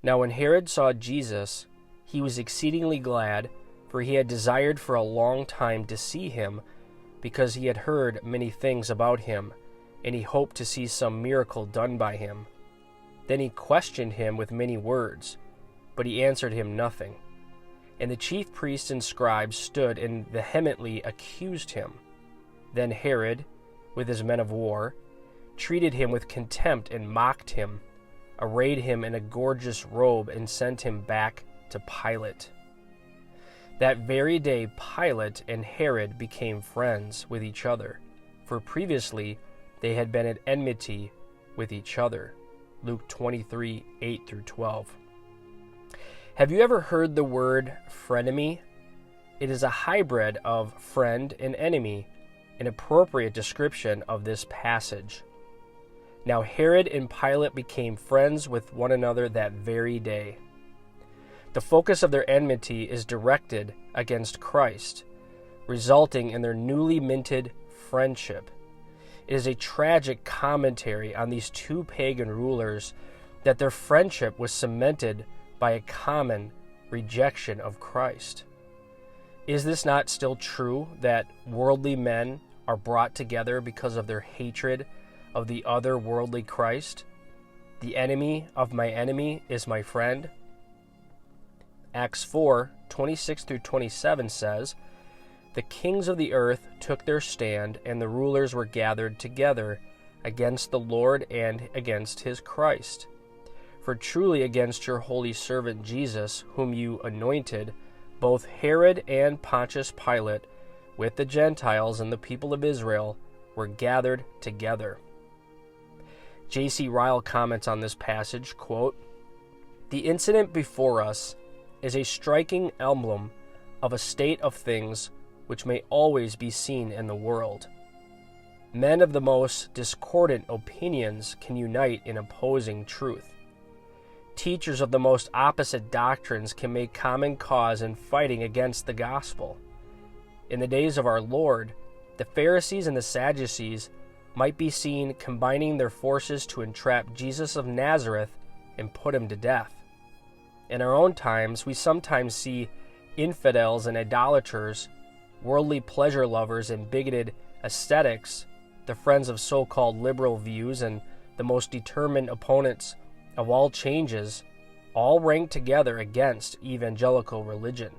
Now when Herod saw Jesus, he was exceedingly glad, for he had desired for a long time to see him, because he had heard many things about him, and he hoped to see some miracle done by him. Then he questioned him with many words, but he answered him nothing. And the chief priests and scribes stood and vehemently accused him. Then Herod, with his men of war, treated him with contempt and mocked him, arrayed him in a gorgeous robe, and sent him back to Pilate. That very day Pilate and Herod became friends with each other, for previously they had been at enmity with each other. Luke 23, 8-12. Have you ever heard the word frenemy? It is a hybrid of friend and enemy, an appropriate description of this passage. Now Herod and Pilate became friends with one another that very day. The focus of their enmity is directed against Christ, resulting in their newly minted friendship. It is a tragic commentary on these two pagan rulers that their friendship was cemented by a common rejection of Christ. Is this not still true that worldly men are brought together because of their hatred of the other worldly Christ? The enemy of my enemy is my friend. Acts 4, 26-27 says, "The kings of the earth took their stand, and the rulers were gathered together against the Lord and against his Christ. For truly against your holy servant Jesus, whom you anointed, both Herod and Pontius Pilate, with the Gentiles and the people of Israel, were gathered together." J.C. Ryle comments on this passage, quote, "The incident before us is a striking emblem of a state of things which may always be seen in the world. Men of the most discordant opinions can unite in opposing truth. Teachers of the most opposite doctrines can make common cause in fighting against the gospel. In the days of our Lord, the Pharisees and the Sadducees might be seen combining their forces to entrap Jesus of Nazareth and put him to death. In our own times, we sometimes see infidels and idolaters, worldly pleasure lovers and bigoted ascetics, the friends of so-called liberal views and the most determined opponents of all changes, all ranked together against evangelical religion.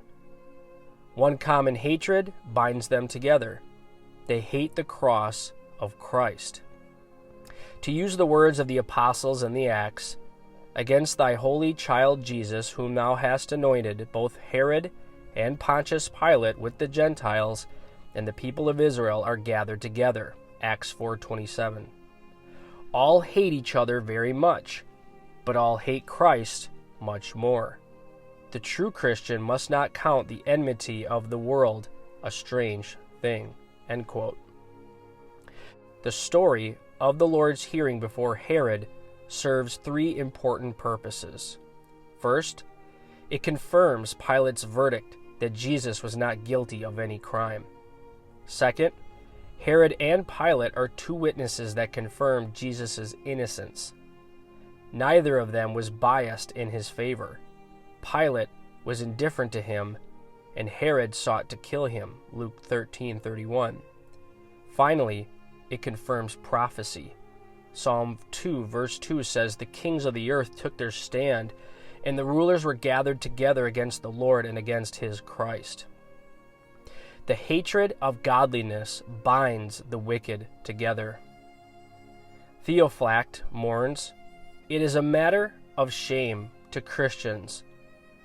One common hatred binds them together. They hate the cross of Christ. To use the words of the apostles in the Acts, "Against thy holy child Jesus, whom thou hast anointed, both Herod and Pontius Pilate with the Gentiles and the people of Israel are gathered together." Acts 4:27. All hate each other very much, but all hate Christ much more. The true Christian must not count the enmity of the world a strange thing. End quote. The story of the Lord's hearing before Herod serves three important purposes. First, it confirms Pilate's verdict that Jesus was not guilty of any crime. Second, Herod and Pilate are two witnesses that confirm Jesus' innocence. Neither of them was biased in his favor. Pilate was indifferent to him, and Herod sought to kill him. Luke 13:31. Finally, it confirms prophecy. Psalm 2, verse 2 says, "The kings of the earth took their stand, and the rulers were gathered together against the Lord and against his Christ." The hatred of godliness binds the wicked together. Theophylact mourns, "It is a matter of shame to Christians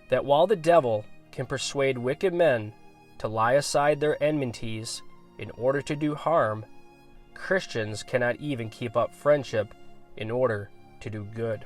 that while the devil can persuade wicked men to lie aside their enmities in order to do harm, Christians cannot even keep up friendship in order to do good."